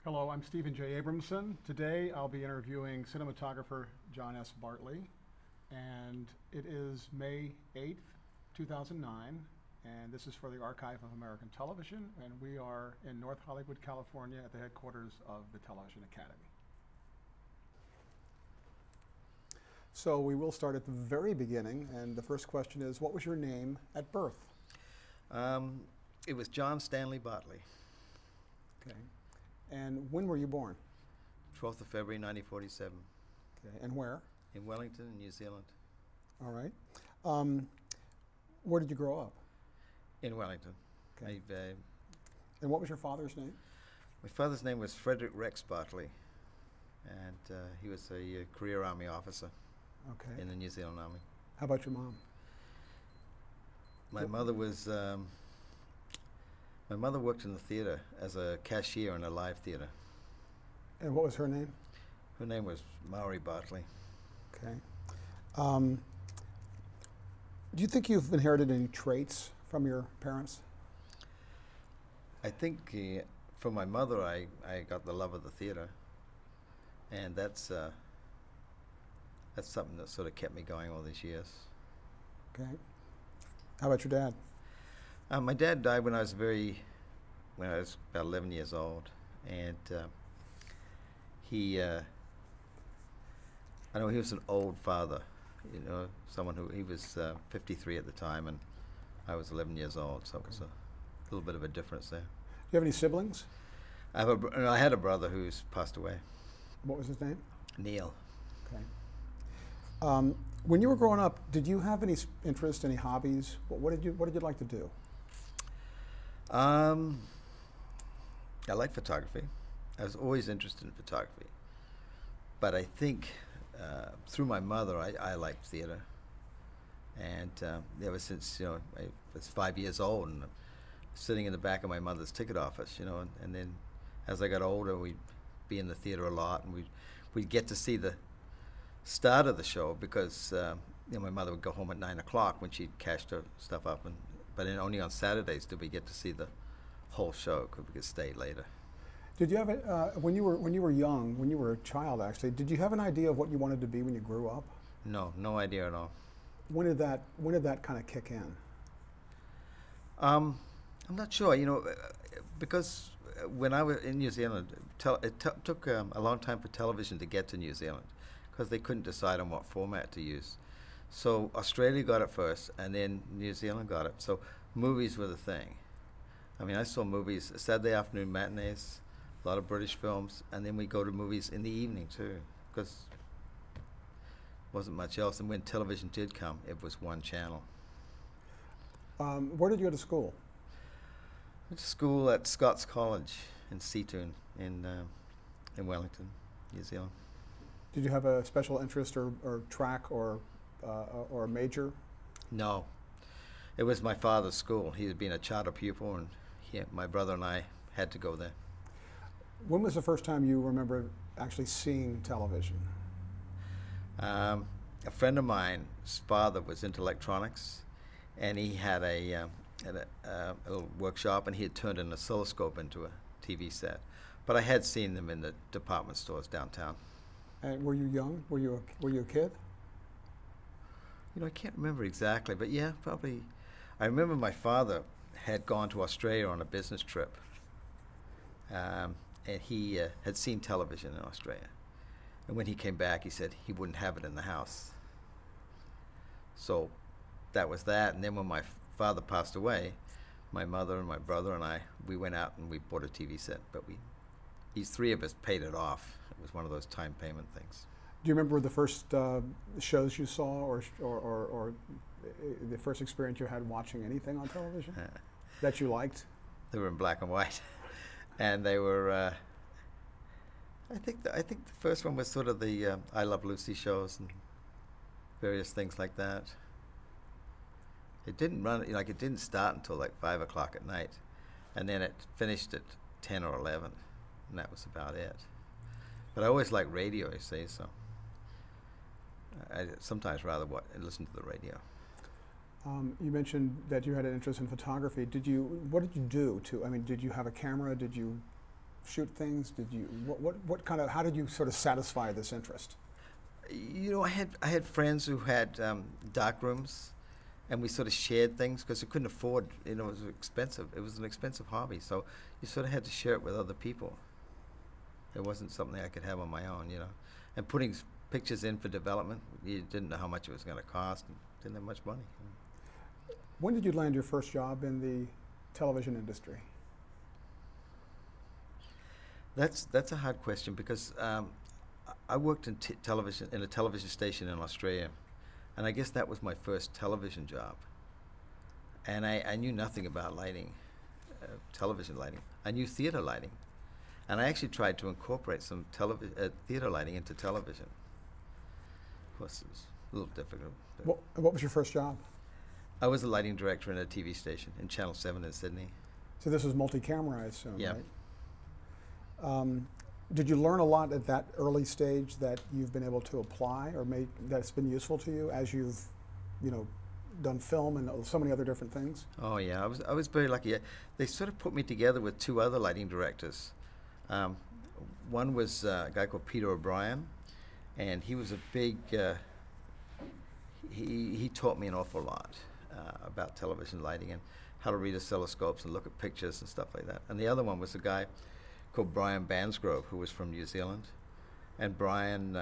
Hello, I'm Stephen J. Abramson. Today I'll be interviewing cinematographer John S. Bartley, and it is May 8th, 2009, and this is for the Archive of American Television, and we are in North Hollywood, California at the headquarters of the Television Academy. So we will start at the very beginning, and the first question is, what was your name at birth? It was John Stanley Bartley. Okay. And when were you born? 12th of February, 1947. Okay. And where? In Wellington, New Zealand. All right. Where did you grow up? In Wellington. Okay. And what was your father's name? My father's name was Frederick Rex Bartley, and he was a career Army officer in the New Zealand Army. How about your mom? My mother was. My mother worked in the theater as a cashier in a live theater. And what was her name? Her name was Maury Bartley. Okay. Do you think you've inherited any traits from your parents? I think from my mother I got the love of the theater, and that's something that sort of kept me going all these years. Okay. How about your dad? My dad died when I was about 11 years old, and I know he was an old father, someone he was 53 at the time, and I was 11 years old, so it was a little bit of a difference there. Do you have any siblings? I had a brother who's passed away. What was his name? Neil. Okay. When you were growing up, did you have any interest, any hobbies? What did you like to do? I like photography. I was always interested in photography, but I think through my mother, I liked theater, and ever since I was 5 years old and sitting in the back of my mother's ticket office, and then as I got older, we'd be in the theater a lot, and we'd get to see the start of the show because my mother would go home at 9 o'clock when she'd cashed her stuff up, but then only on Saturdays did we get to see the whole show because we could stay later. Did you have when you were young, when you were a child actually, did you have an idea of what you wanted to be when you grew up? No idea at all. When did that kind of kick in? I'm not sure, because when I was in New Zealand, it took a long time for television to get to New Zealand because they couldn't decide on what format to use. So Australia got it first, and then New Zealand got it. So movies were the thing. I mean, I saw movies, Saturday afternoon matinees, a lot of British films, and then we go to movies in the evening too, because wasn't much else. And when television did come, it was one channel. Where did you go to school? I went to school at Scots College in Seatoun in Wellington, New Zealand. Did you have a special interest or track or a major? No. It was my father's school. He had been a charter pupil, and my brother and I had to go there. When was the first time you remember actually seeing television? A friend of mine's father was into electronics, and he had a little workshop, and he had turned an oscilloscope into a TV set. But I had seen them in the department stores downtown. And were you young? Were you a kid? I can't remember exactly, but yeah, probably. I remember my father had gone to Australia on a business trip, and he had seen television in Australia. And when he came back, he said he wouldn't have it in the house. So that was that. And then when my father passed away, my mother and my brother and we went out and we bought a TV set, but these three of us paid it off. It was one of those time payment things. Do you remember the first shows you saw, or the first experience you had watching anything on television that you liked? They were in black and white, and they were. I think the first one was sort of the I Love Lucy shows and various things like that. It didn't run it didn't start until like 5 o'clock at night, and then it finished at 10 or 11, and that was about it. But I always liked radio, you see, so I sometimes rather listen to the radio. You mentioned that you had an interest in photography. What did you do to? I mean, did you have a camera? Did you shoot things? Did you what kind of how did you sort of satisfy this interest? You know, I had friends who had dark rooms, and we sort of shared things because we couldn't afford. You know, it was expensive. It was an expensive hobby, so you sort of had to share it with other people. It wasn't something I could have on my own, you know. And putting pictures in for development, you didn't know how much it was going to cost, and didn't have much money. When did you land your first job in the television industry? That's a hard question because I worked in television in a television station in Australia, and I guess that was my first television job. And I knew nothing about lighting, television lighting. I knew theater lighting, and I actually tried to incorporate some theater lighting into television. Of course, it was a little difficult. What was your first job? I was a lighting director in a TV station in Channel 7 in Sydney. So this was multi-camera, I assume, Yeah. right? Did you learn a lot at that early stage that you've been able to apply or that's been useful to you as you've, you know, done film and so many other different things? Oh yeah, I was very lucky. They sort of put me together with two other lighting directors. One was a guy called Peter O'Brien, and he was a big. He taught me an awful lot about television lighting and how to read oscilloscopes and look at pictures and stuff like that. And the other one was a guy called Brian Bansgrove, who was from New Zealand. And Brian,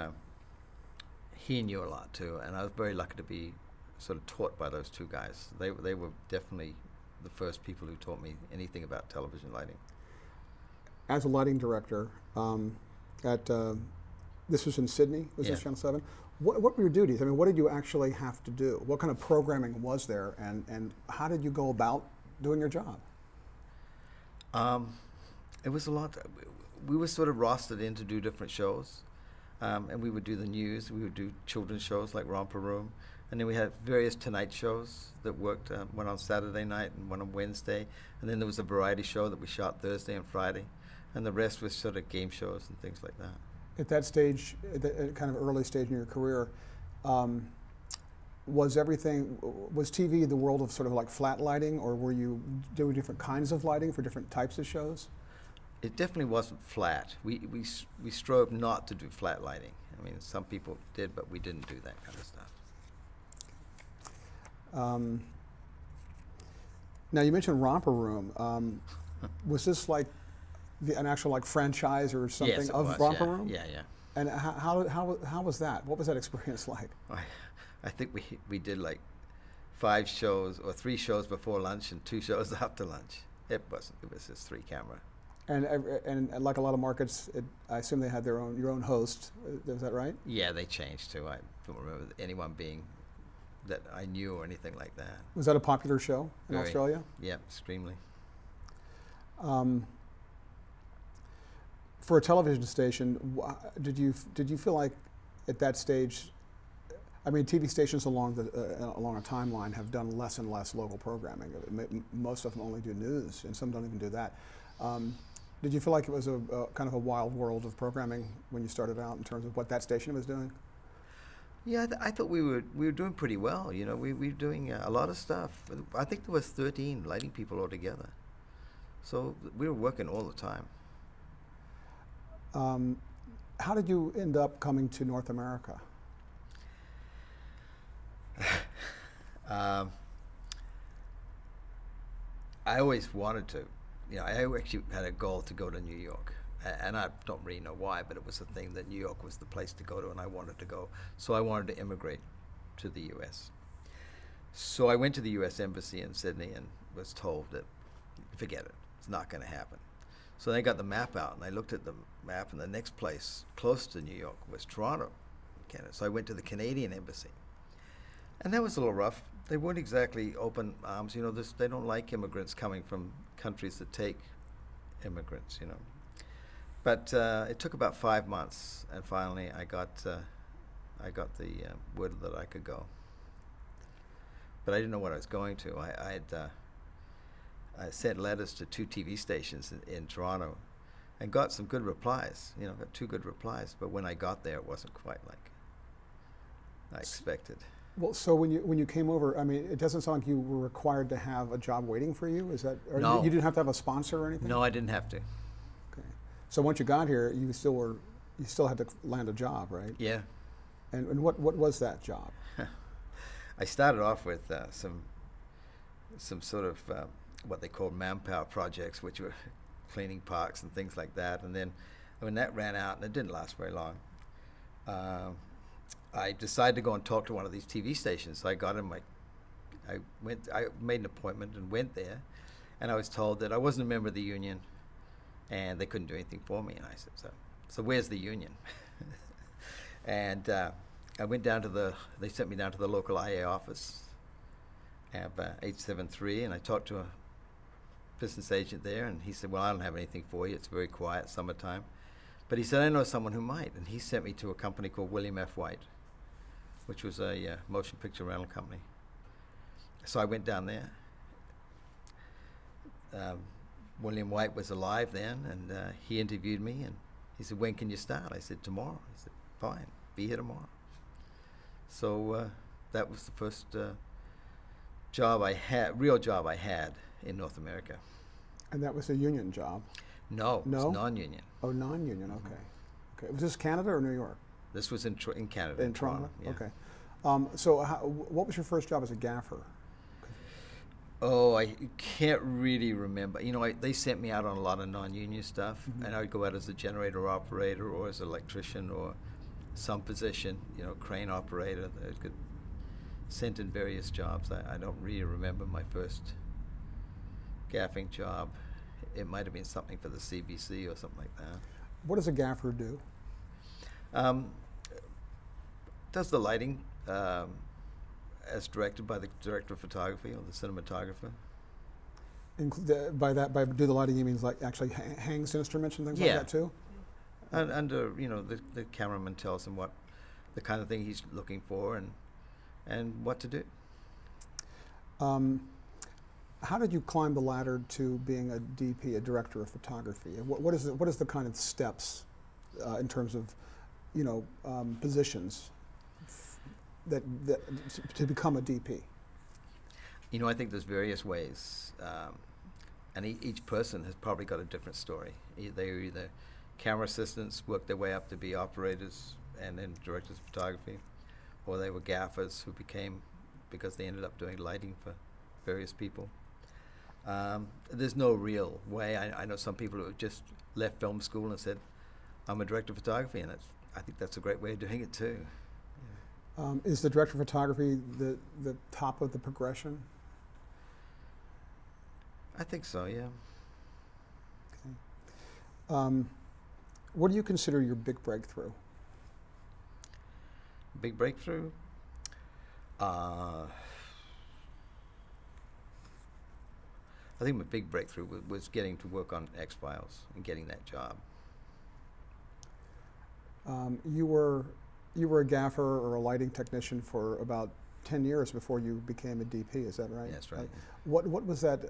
he knew a lot too, and I was very lucky to be sort of taught by those two guys. They were definitely the first people who taught me anything about television lighting. As a lighting director, this was in Sydney, was this Yeah. Channel 7? What were your duties? I mean, what did you actually have to do? What kind of programming was there, and how did you go about doing your job? It was a lot. We were sort of rostered in to do different shows, and we would do the news. We would do children's shows like Romper Room, and then we had various Tonight shows that worked. One on Saturday night and one on Wednesday, and then there was a variety show that we shot Thursday and Friday, and the rest was sort of game shows and things like that. At that stage, at that kind of early stage in your career, was TV the world of sort of like flat lighting, or were you doing different kinds of lighting for different types of shows? It definitely wasn't flat. We strove not to do flat lighting. I mean, some people did, but we didn't do that kind of stuff. Now you mentioned Romper Room. Was this like an actual like franchise or something Yes, it of was, Romper yeah, Room? Yeah, yeah. And how was that? What was that experience like? I think we did like 5 shows or 3 shows before lunch and 2 shows after lunch. It was just 3 camera. And like a lot of markets, I assume they had your own host. Is that right? Yeah, they changed too. I don't remember anyone being that I knew or anything like that. Was that a popular show in Very. Australia? Yeah, extremely. For a television station, did you feel like at that stage? I mean, TV stations along a timeline have done less and less local programming. Most of them only do news, and some don't even do that. Did you feel like it was a kind of a wild world of programming when you started out in terms of what that station was doing? Yeah, I thought we were doing pretty well. You know, we were doing a lot of stuff. I think there was 13 lighting people altogether, so we were working all the time. How did you end up coming to North America? I always wanted to. You know, I actually had a goal to go to New York, and I don't really know why, but it was a thing that New York was the place to go to, and I wanted to go. So I wanted to immigrate to the U.S. So I went to the U.S. Embassy in Sydney and was told that, forget it, it's not going to happen. So I got the map out, and I looked at the map, and the next place close to New York was Toronto, Canada. So I went to the Canadian Embassy. And that was a little rough. They weren't exactly open arms. You know, they don't like immigrants coming from countries that take immigrants, you know. But it took about 5 months, and finally I got the word that I could go. But I didn't know what I was going to. I sent letters to 2 TV stations in Toronto and got some good replies, you know, got 2 good replies. But when I got there, it wasn't quite like I expected. Well, so when you came over, I mean, it doesn't sound like you were required to have a job waiting for you. Is that? Or No. You didn't have to have a sponsor or anything? No, I didn't have to. Okay. So once you got here, you still had to land a job, right? Yeah. And what was that job? I started off with some sort of what they called manpower projects, which were cleaning parks and things like that. And then when that ran out, and it didn't last very long, I decided to go and talk to one of these TV stations. So I got in I made an appointment and went there, and I was told that I wasn't a member of the union, and they couldn't do anything for me. And I said, so where's the union? And I went down to they sent me down to the local IA office at 873, and I talked to a business agent there, and he said, well, I don't have anything for you. It's very quiet, summertime. But he said, I know someone who might, and he sent me to a company called William F. White, which was a motion picture rental company. So I went down there. William White was alive then, and he interviewed me, and he said, when can you start? I said, tomorrow. He said, fine, be here tomorrow. So that was the first real job I had in North America. And that was a union job? No, no? It was non-union. Oh, non-union, okay. Okay. Was this Canada or New York? This was in Canada. In Toronto? Yeah. Okay. So what was your first job as a gaffer? Oh, I can't really remember. You know, they sent me out on a lot of non-union stuff, and I would go out as a generator operator or as an electrician or some position, you know, crane operator. I got sent in various jobs. I don't really remember my first gaffing job. It might have been something for the CBC or something like that. What does a gaffer do? Does the lighting as directed by the director of photography or the cinematographer. By do the lighting, you mean like actually hangs instruments and things like that too? And under, you know, the cameraman tells him what the kind of thing he's looking for and what to do. How did you climb the ladder to being a DP, a director of photography? What is the kind of steps in terms of, you know, positions that to become a DP? You know, I think there's various ways, and each person has probably got a different story. They are either camera assistants, worked their way up to be operators and then directors of photography, or they were gaffers who became, because they ended up doing lighting for various people. There's no real way. I know some people who have just left film school and said, I'm a director of photography, and I think that's a great way of doing it too. Is the director of photography the top of the progression? I think so, yeah. Okay. What do you consider your big breakthrough? Big breakthrough? I think my big breakthrough was getting to work on X-Files and getting that job. You were a gaffer or a lighting technician for about 10 years before you became a DP, is that right? That's right. What was that,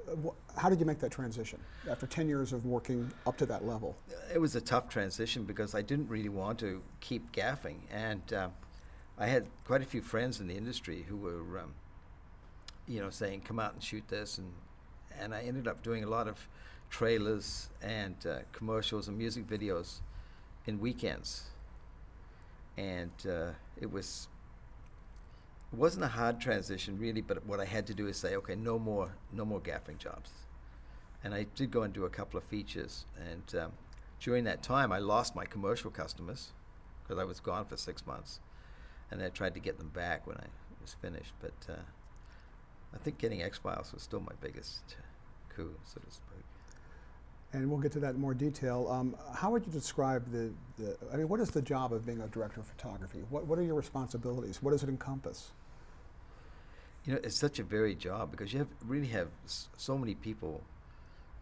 how did you make that transition after 10 years of working up to that level? It was a tough transition because I didn't really want to keep gaffing, and I had quite a few friends in the industry who were, you know, saying, come out and shoot this, and I ended up doing a lot of trailers and commercials and music videos in weekends. And it wasn't a hard transition really, but what I had to do is say, okay, no more gaffing jobs. And I did go and do a couple of features, and during that time I lost my commercial customers because I was gone for 6 months, and I tried to get them back when I was finished, but I think getting X-Files was still my biggest coup, so to speak. And we'll get to that in more detail. How would you describe I mean, what is the job of being a director of photography? What are your responsibilities? What does it encompass? You know, it's such a varied job because you really have so many people,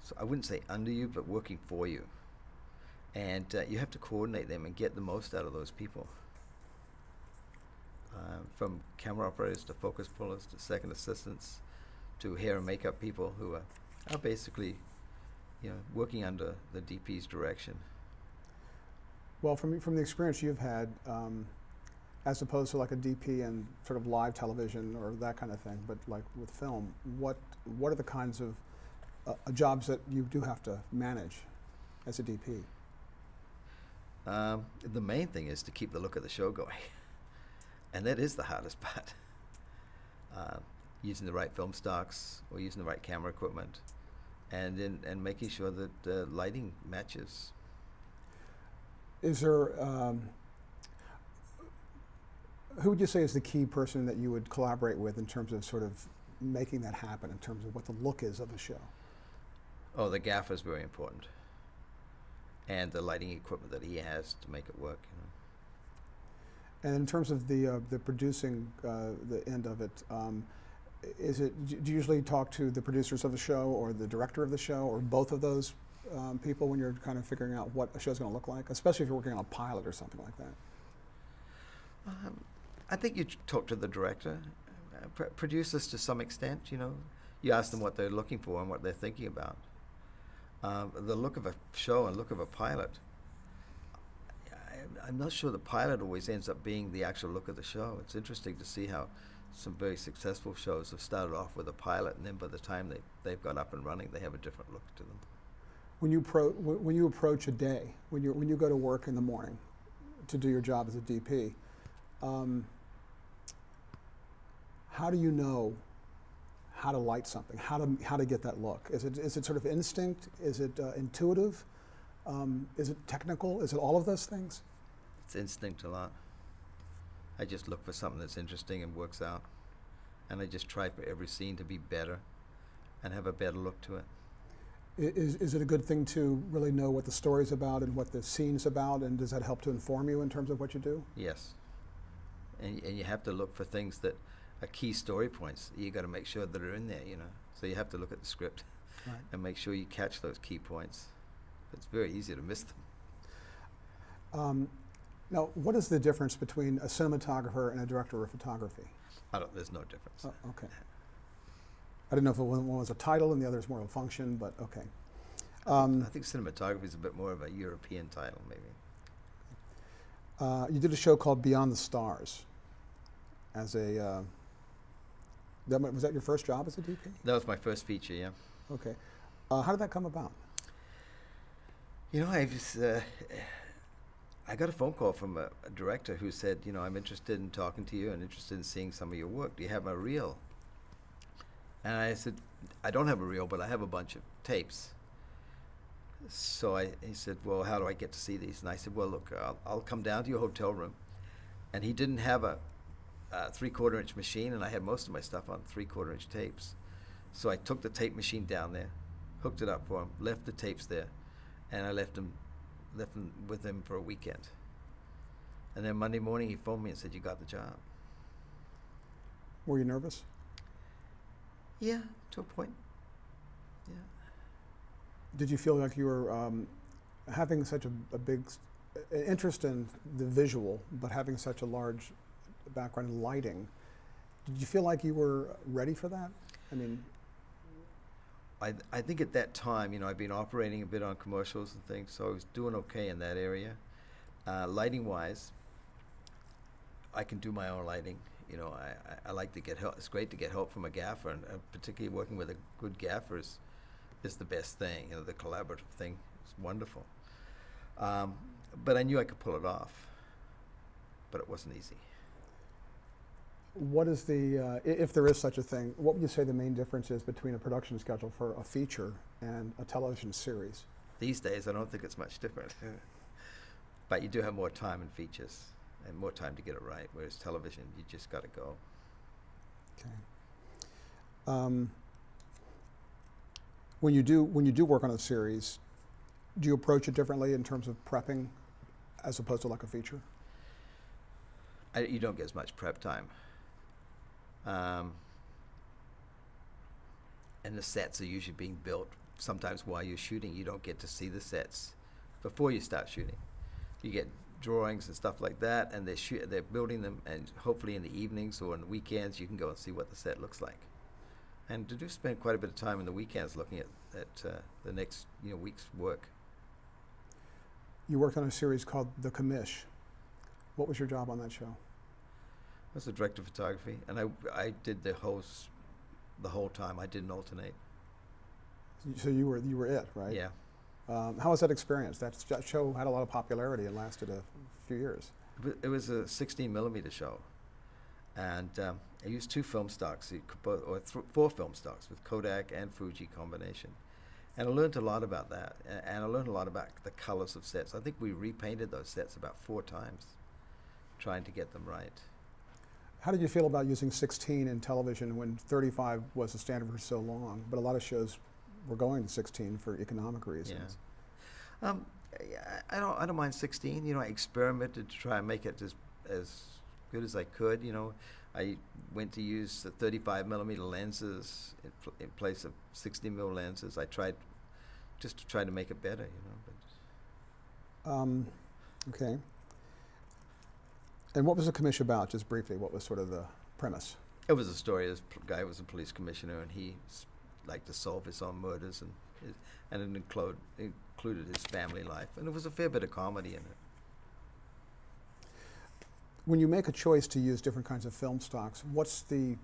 so I wouldn't say under you, but working for you. And you have to coordinate them and get the most out of those people. From camera operators to focus pullers to second assistants to hair and makeup people who are basically, you know, working under the DP's direction. Well, from the experience you've had, as opposed to like a DP in sort of live television or that kind of thing, but like with film, what are the kinds of jobs that you do have to manage as a DP? The main thing is to keep the look of the show going, and that is the hardest part. Using the right film stocks or using the right camera equipment, and making sure that the lighting matches. Is there, who would you say is the key person that you would collaborate with in terms of sort of making that happen, in terms of what the look is of the show? Oh, the gaffer is very important, and the lighting equipment that he has to make it work. And in terms of the producing, the end of it, is it? Do you usually talk to the producers of the show or the director of the show or both of those people when you're kind of figuring out what a show's going to look like, especially if you're working on a pilot or something like that? I think you talk to the director, producers to some extent. You ask them what they're looking for and what they're thinking about. The look of a show and look of a pilot. I'm not sure the pilot always ends up being the actual look of the show. It's interesting to see how some very successful shows have started off with a pilot, and then by the time they've got up and running, they have a different look to them. When you approach a day, when you go to work in the morning to do your job as a DP, how do you know how to light something? How to get that look? Is it sort of instinct? Is it intuitive? Is it technical? Is it all of those things? It's instinct a lot. I just look for something that's interesting and works out, and I just try for every scene to be better and have a better look to it. Is it a good thing to really know what the story's about and what the scene's about, and does that help to inform you in terms of what you do? Yes. And you have to look for things that are key story points. You got to make sure that are in there, So you have to look at the script and make sure you catch those key points. It's very easy to miss them. Now, what is the difference between a cinematographer and a director of photography? There's no difference. Oh, okay. I didn't know if one was a title and the other is more of a function, but okay. I think cinematography is a bit more of a European title, maybe. You did a show called Beyond the Stars. As a, was that your first job as a DP? That was my first feature, yeah. Okay. How did that come about? I got a phone call from a director who said, I'm interested in talking to you and interested in seeing some of your work. Do you have a reel? And I said, I don't have a reel, but I have a bunch of tapes. So he said, well, how do I get to see these? And I said, well, look, I'll come down to your hotel room. And he didn't have a 3/4 inch machine, and I had most of my stuff on 3/4 inch tapes. So I took the tape machine down there, hooked it up for him, left the tapes there, and I left them with him for a weekend. And then Monday morning he phoned me and said, you got the job. Were you nervous? Yeah, to a point. Yeah. Did you feel like you were having such a big interest in the visual, but having such a large background in lighting? Did you feel like you were ready for that? I mean, I think at that time, I'd been operating a bit on commercials and things, so I was doing okay in that area. Lighting-wise, I can do my own lighting. I like to get help. It's great to get help from a gaffer, and particularly working with a good gaffer is the best thing. The collaborative thing is wonderful. But I knew I could pull it off, but it wasn't easy. What is the, if there is such a thing, what would you say the main difference is between a production schedule for a feature and a television series? These days, I don't think it's much different. But you do have more time in features and more time to get it right, whereas television, you just got to go. Okay. When you do work on a series, do you approach it differently in terms of prepping as opposed to like a feature? You don't get as much prep time. And the sets are usually being built sometimes while you're shooting. You don't get to see the sets before you start shooting. You get drawings and stuff like that, and they're building them, and hopefully in the evenings or on the weekends you can go and see what the set looks like. And to do spend quite a bit of time in the weekends looking at the next week's work. You worked on a series called The Commish. What was your job on that show? I was the director of photography, and I did the whole time. I didn't alternate. So you were it, right? Yeah. How was that experience? That show had a lot of popularity and lasted a few years. It was a 16mm show, and I used 2 film stocks, or 4 film stocks with Kodak and Fuji combination. And I learned a lot about that, and I learned a lot about the colors of sets. I think we repainted those sets about 4 times, trying to get them right. How did you feel about using 16 in television when 35 was the standard for so long, but a lot of shows were going to 16 for economic reasons? Yeah. I don't mind 16. You know, I experimented to try and make it as good as I could. You know, I went to use the 35mm lenses in place of 60mm lenses. I tried just to try to make it better. You know. Okay. And what was the commission about, just briefly? What was sort of the premise? It was a story. This guy was a police commissioner, and he liked to solve his own murders, and it included his family life. And it was a fair bit of comedy in it. When you make a choice to use different kinds of film stocks, what's the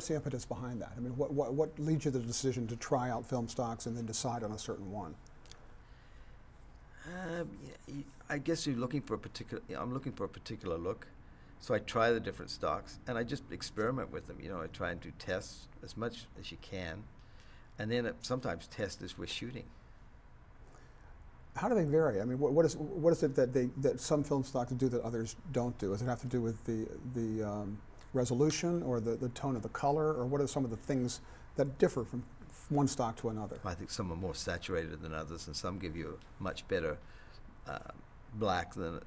impetus behind that? I mean, what leads you to the decision to try out film stocks and then decide on a certain one? I guess you're looking for a particular. I'm looking for a particular look, so I try the different stocks and I just experiment with them. You know, I try and do tests as much as you can, and then sometimes test as we're shooting. How do they vary? I mean, what is it that some film stocks do that others don't do? Does it have to do with the resolution or the tone of the color, or what are some of the things that differ from one stock to another? I think some are more saturated than others, and some give you a much better black than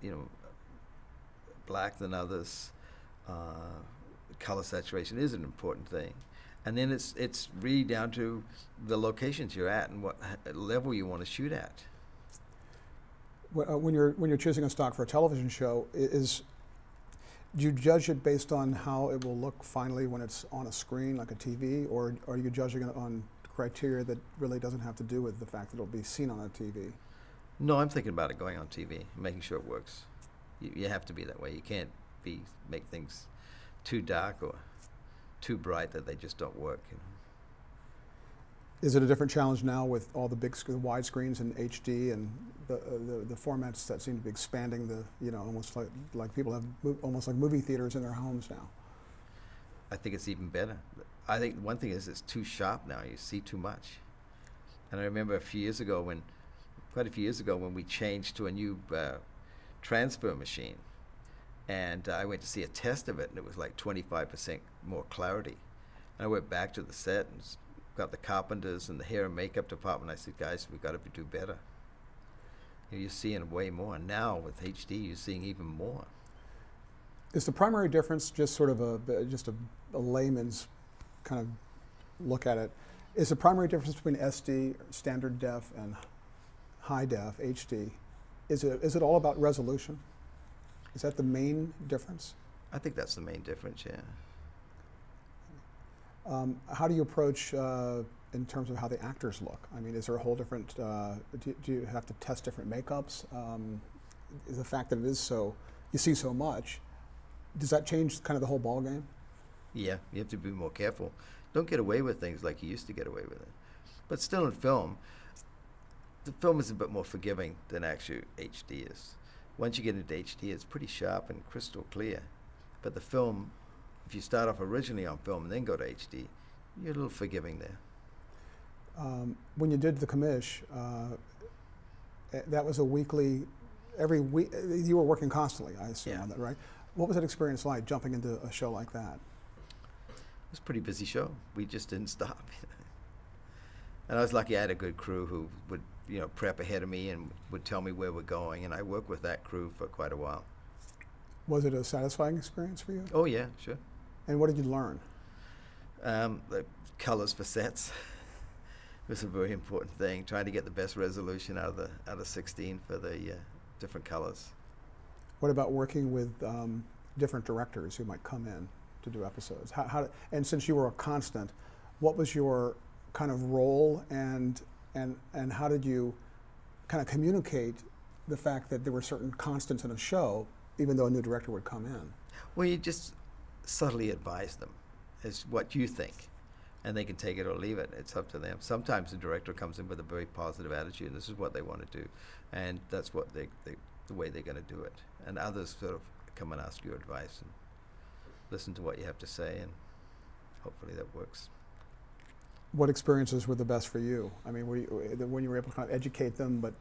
others. Color saturation is an important thing, and then it's really down to the locations you're at and what level you want to shoot at. When you're choosing a stock for a television show, do you judge it based on how it will look finally when it's on a screen like a TV, or are you judging it on criteria that really doesn't have to do with the fact that it'll be seen on a TV? No, I'm thinking about it going on TV, making sure it works. You have to be that way. You can't make things too dark or too bright that they just don't work. You know. Is it a different challenge now with all the wide screens and HD and the formats that seem to be expanding almost like people have almost like movie theaters in their homes now? I think it's even better. I think one thing is it's too sharp now. You see too much. And I remember quite a few years ago when we changed to a new transfer machine, and I went to see a test of it, and it was like 25% more clarity. And I went back to the set and got the carpenters and the hair and makeup department. I said, guys, we've got to do better. You're seeing way more. Now with HD, you're seeing even more. Is the primary difference just sort of a layman's kind of look at it? Is the primary difference between SD, standard def, and high def, HD, is it all about resolution? Is that the main difference? I think that's the main difference, yeah. How do you approach in terms of how the actors look? I mean, is there a whole different, do you have to test different makeups? Is the fact that you see so much, does that change kind of the whole ball game? Yeah, you have to be more careful. Don't get away with things like you used to get away with it. But still in film, the film is a bit more forgiving than actual HD is. Once you get into HD, it's pretty sharp and crystal clear. But the film, if you start off originally on film and then go to HD, you're a little forgiving there. When you did the commish, that was a weekly, every week, you were working constantly, I assume, on that, right? What was that experience like, jumping into a show like that? It was a pretty busy show. We just didn't stop. And I was lucky I had a good crew who would, prep ahead of me and would tell me where we're going, and I worked with that crew for quite a while. Was it a satisfying experience for you? Oh yeah, sure. And what did you learn? The colors for sets was a very important thing. Trying to get the best resolution out of 16 for the different colors. What about working with different directors who might come in to do episodes? And since you were a constant, what was your kind of role, and how did you kind of communicate the fact that there were certain constants in a show, even though a new director would come in? Well, you just subtly advise them as what you think, and they can take it or leave it. It's up to them. Sometimes the director comes in with a very positive attitude, and this is what they want to do, and that's what the way they're going to do it. And others sort of come and ask your advice and listen to what you have to say, and hopefully that works. What experiences were the best for you? I mean, when you were able to kind of educate them, but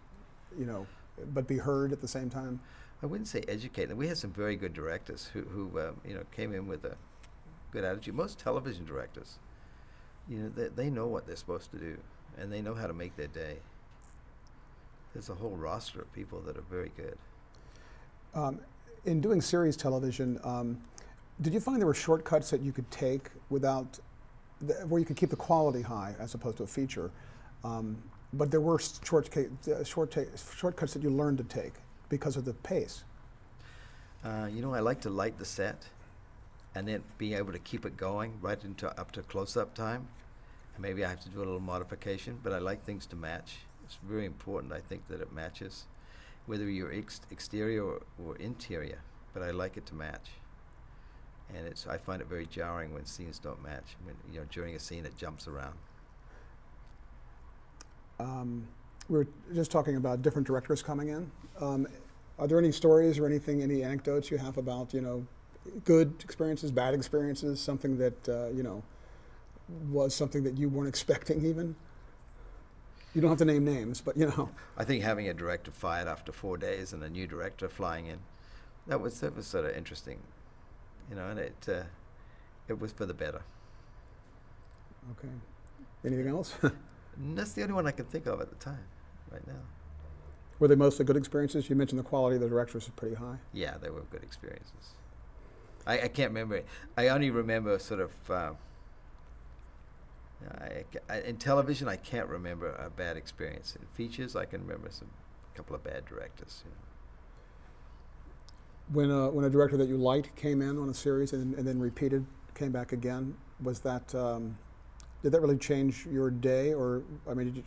but be heard at the same time? I wouldn't say educate them. We had some very good directors who came in with a good attitude. Most television directors, they know what they're supposed to do, and they know how to make their day. There's a whole roster of people that are very good. In doing series television, did you find there were shortcuts that you could take without, where you could keep the quality high as opposed to a feature, but there were shortcuts that you learned to take because of the pace? I like to light the set and then be able to keep it going right up to close-up time. And maybe I have to do a little modification, but I like things to match. It's very important, I think, that it matches, whether you're exterior or interior, but I like it to match. And I find it very jarring when scenes don't match. When, during a scene it jumps around. We were just talking about different directors coming in. Are there any stories or any anecdotes you have about, good experiences, bad experiences, something that, was something that you weren't expecting even? You don't have to name names, but, I think having a director fired after 4 days and a new director flying in, that was sort of interesting, and it was for the better. Okay. Anything else? That's the only one I can think of at the time, right now. Were they mostly good experiences? You mentioned the quality of the directors is pretty high. Yeah, they were good experiences. I can't remember. I only remember sort of, in television, I can't remember a bad experience. In features, I can remember a couple of bad directors. When a director that you liked came in on a series and then repeated, came back again, was that, did that really change your day, or, I mean,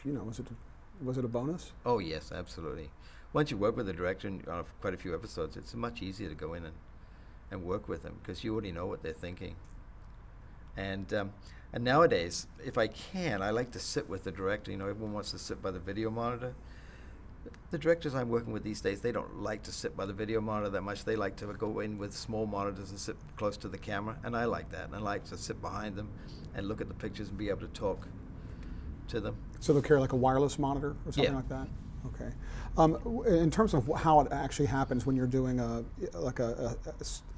was it a bonus? Oh yes, absolutely. Once you work with a director on quite a few episodes, it's much easier to go in and work with them because you already know what they're thinking. And nowadays, if I can, I like to sit with the director. Everyone wants to sit by the video monitor. The directors I'm working with these days, they don't like to sit by the video monitor that much. They like to go in with small monitors and sit close to the camera, and I like that. And I like to sit behind them and look at the pictures and be able to talk to them. So they'll carry like a wireless monitor or something like that? Okay. In terms of how it actually happens when you're doing a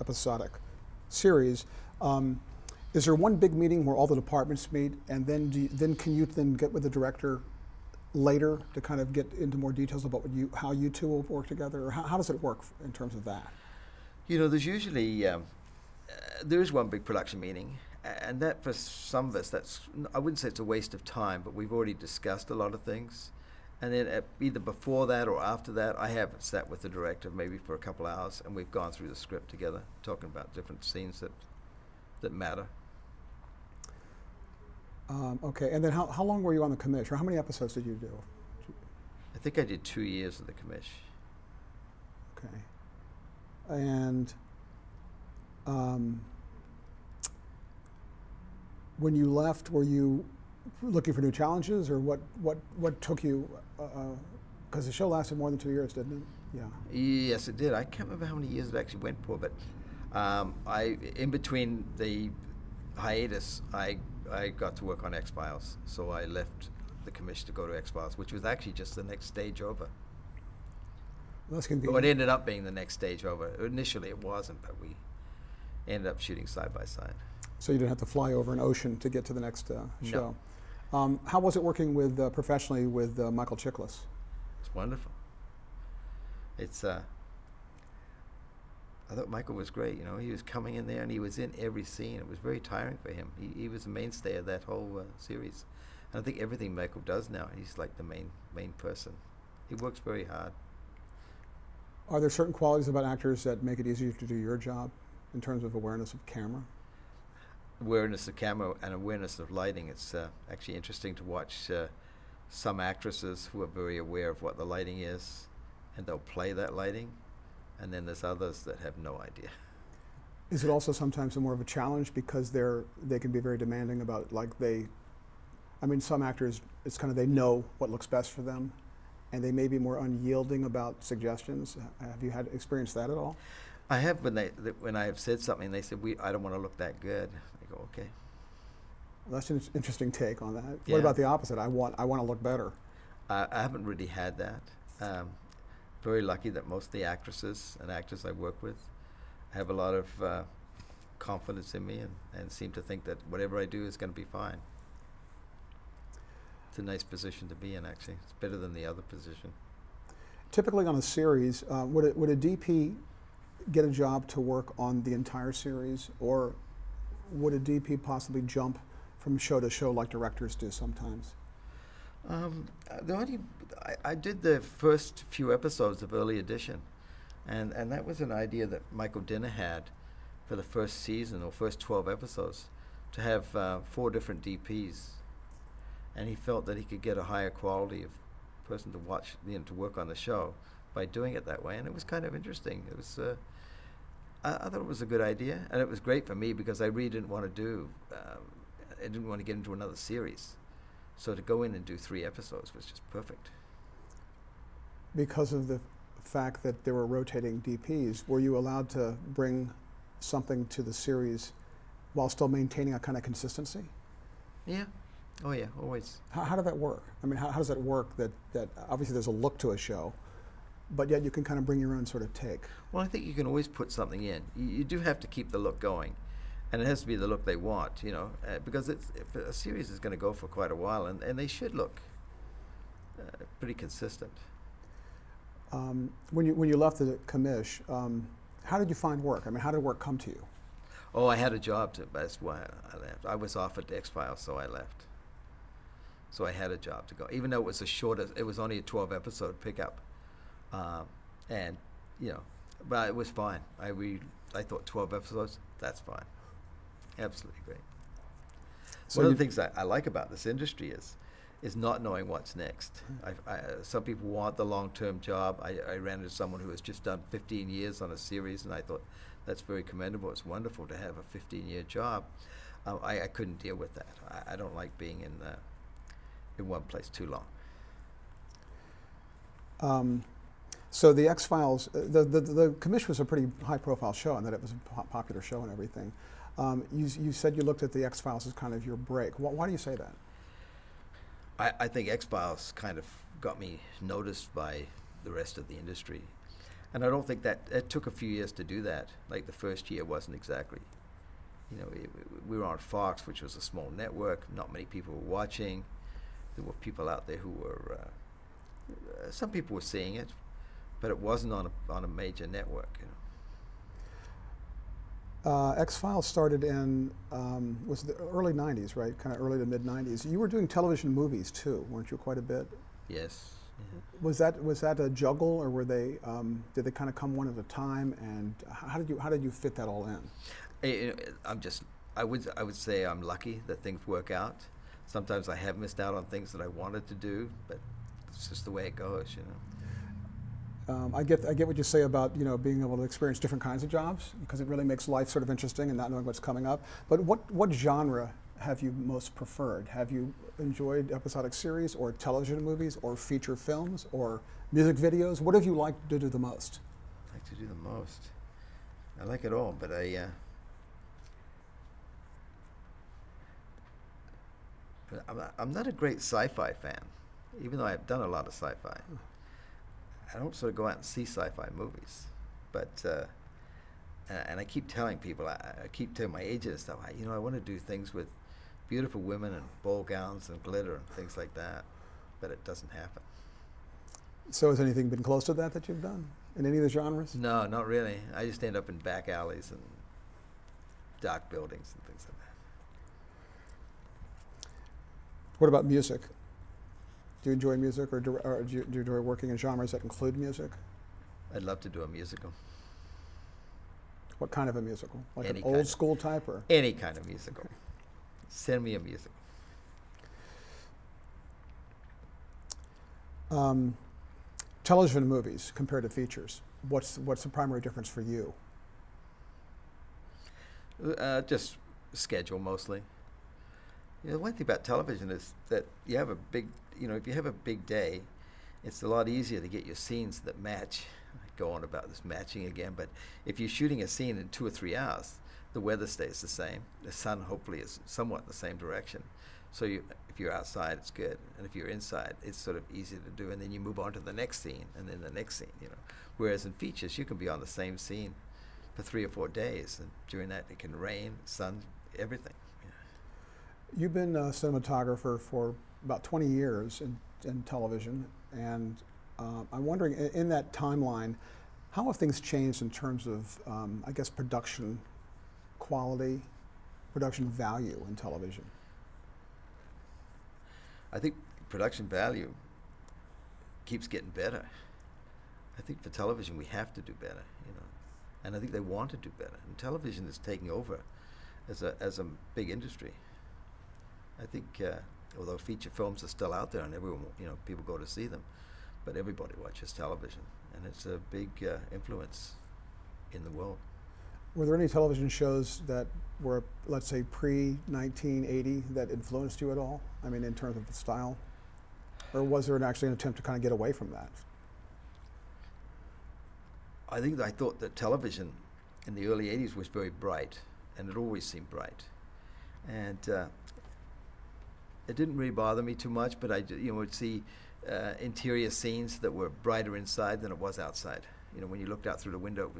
episodic series, is there one big meeting where all the departments meet, and then can you get with the director later to kind of get into more details about how you two will work together, or how does it work in terms of that? There's usually there is one big production meeting, and that for some of us, I wouldn't say it's a waste of time, but we've already discussed a lot of things. And then either before that or after that, I have sat with the director maybe for a couple hours, and we've gone through the script together, talking about different scenes that matter. Okay, and then how long were you on the commish, or how many episodes did you do? I think I did 2 years of the commish. Okay. And when you left, were you looking for new challenges, or what took you, because the show lasted more than 2 years, didn't it? Yeah. Yes, it did. I can't remember how many years it actually went for, but in between the hiatus, I got to work on X-Files, so I left the commission to go to X-Files, which was actually just the next stage over. Well, that's convenient. Well, it ended up being the next stage over. Initially it wasn't, but we ended up shooting side by side. So you didn't have to fly over an ocean to get to the next show. No. How was it working with professionally with Michael Chiklis? It's wonderful. It's I thought Michael was great. He was coming in there and he was in every scene. It was very tiring for him. He was the mainstay of that whole series. And I think everything Michael does now, he's like the main person. He works very hard. Are there certain qualities about actors that make it easier to do your job in terms of awareness of camera? Awareness of camera and awareness of lighting. It's actually interesting to watch some actresses who are very aware of what the lighting is, and they'll play that lighting. And then there's others that have no idea. Is it also sometimes more of a challenge because they can be very demanding about, like, I mean, some actors, it's kind of they know what looks best for them, and they may be more unyielding about suggestions. Have you had experienced that at all? I have when I have said something, they said, I don't want to look that good. I go, okay. Well, that's an interesting take on that. Yeah. What about the opposite? I want to look better. I haven't really had that. Very lucky that most of the actresses and actors I work with have a lot of confidence in me and seem to think that whatever I do is going to be fine. It's a nice position to be in, actually. It's better than the other position. Typically on a series, would a DP get a job to work on the entire series, or would a DP possibly jump from show to show like directors do sometimes? I did the first few episodes of Early Edition, and that was an idea that Michael Dinner had for the first season, or first 12 episodes, to have 4 different DPs. And he felt that he could get a higher quality of person to watch, to work on the show by doing it that way. And it was kind of interesting. It was, I thought it was a good idea, and it was great for me because I really didn't want to I didn't want to get into another series. So to go in and do 3 episodes was just perfect. Because of the fact that there were rotating DPs, were you allowed to bring something to the series while still maintaining a kind of consistency? Yeah. Oh yeah, always. How did that work? I mean, how does that work that obviously there's a look to a show, but yet you can kind of bring your own sort of take? Well, I think you can always put something in. You do have to keep the look going, and it has to be the look they want, because if a series is going to go for quite a while, and they should look pretty consistent. When you left the commish, how did you find work? I mean, how did work come to you? Oh, I had a job, that's why I left. I was offered the X-Files, so I left. So I had a job to go, even though it was it was only a 12-episode pickup, but it was fine. I thought 12 episodes, that's fine, absolutely great. So one of the things I like about this industry is not knowing what's next. Some people want the long-term job. I ran into someone who has just done 15 years on a series, and I thought that's very commendable. It's wonderful to have a 15-year job. I couldn't deal with that. I don't like being in one place too long. So the X-Files, the commish was a pretty high-profile show, and that it was a popular show and everything. You said you looked at the X-Files as kind of your break. Why do you say that? I think X-Files kind of got me noticed by the rest of the industry. And I don't think that it took a few years to do that. Like the first year wasn't exactly, we were on Fox, which was a small network. Not many people were watching. There were people out there who were, some people were seeing it, but it wasn't on a major network. X-Files started in, was the early 90s, right? Kind of early to mid 90s. You were doing television movies too, weren't you, quite a bit? Yes. Yeah. Was that a juggle, or were they, did they kind of come one at a time? And how did you fit that all in? I would say I'm lucky that things work out. Sometimes I have missed out on things that I wanted to do, but it's just the way it goes, I get what you say about being able to experience different kinds of jobs, because it really makes life sort of interesting and not knowing what's coming up. But what genre have you most preferred? Have you enjoyed episodic series, or television movies, or feature films, or music videos? What have you liked to do the most? I like to do the most. I like it all, but I'm not a great sci-fi fan, even though I've done a lot of sci-fi. I don't sort of go out and see sci-fi movies, but and I keep telling people, I keep telling my agent and stuff, I want to do things with beautiful women and ball gowns and glitter and things like that, but it doesn't happen. So has anything been close to that you've done in any of the genres? No, not really. I just end up in back alleys and dark buildings and things like that. What about music? Do you enjoy music, or do you enjoy working in genres that include music? I'd love to do a musical. What kind of a musical? Like Any an old school type, or? Any kind of musical. Okay. Send me a musical. Television movies compared to features. What's the primary difference for you? Just schedule mostly. You know, one thing about television is that you have a big, if you have a big day, it's a lot easier to get your scenes that match. I go on about this matching again, but if you're shooting a scene in 2 or 3 hours, the weather stays the same. The sun hopefully is somewhat in the same direction. So if you're outside, it's good, and if you're inside, it's sort of easier to do. And then you move on to the next scene, and then the next scene. Whereas in features, you can be on the same scene for 3 or 4 days, and during that it can rain, sun, everything. You've been a cinematographer for about 20 years in television, and I'm wondering, in that timeline, how have things changed in terms of, I guess, production quality, production value in television? I think production value keeps getting better. I think for television we have to do better, and I think they want to do better. And television is taking over as a big industry. I think although feature films are still out there and everyone, people go to see them, but everybody watches television, and it's a big influence in the world. Were there any television shows that were, let's say, pre-1980 that influenced you at all? I mean, in terms of the style? Or was there actually an attempt to kind of get away from that? I thought that television in the early 80s was very bright, and it always seemed bright. And it didn't really bother me too much, but I would see interior scenes that were brighter inside than it was outside. When you looked out through the window,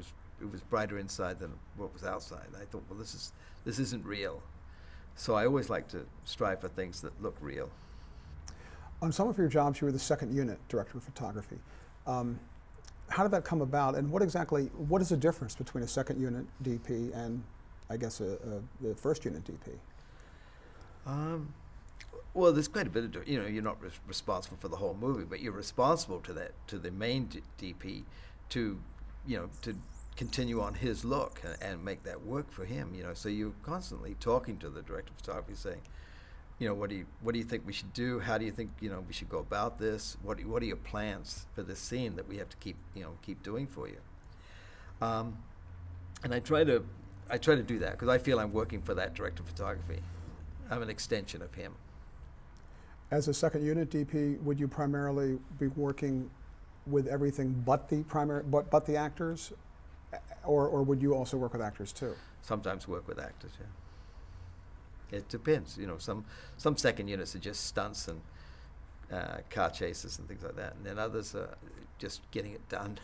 it was brighter inside than what was outside. I thought, well, this isn't real. So I always like to strive for things that look real. On some of your jobs, you were the second unit director of photography. How did that come about, and what is the difference between a second unit DP and, I guess, the first unit DP? Well, there's quite a bit of, you're not responsible for the whole movie, but you're responsible to the main DP to continue on his look and make that work for him. So you're constantly talking to the director of photography, saying, what do you think we should do? How do you think we should go about this? What are your plans for this scene that we have to keep doing for you? And I try to do that because I feel I'm working for that director of photography. I'm an extension of him. As a second unit DP, would you primarily be working with everything but the actors, or would you also work with actors too? Sometimes work with actors, yeah. It depends. Some second units are just stunts and car chases and things like that, and then others are just getting it done,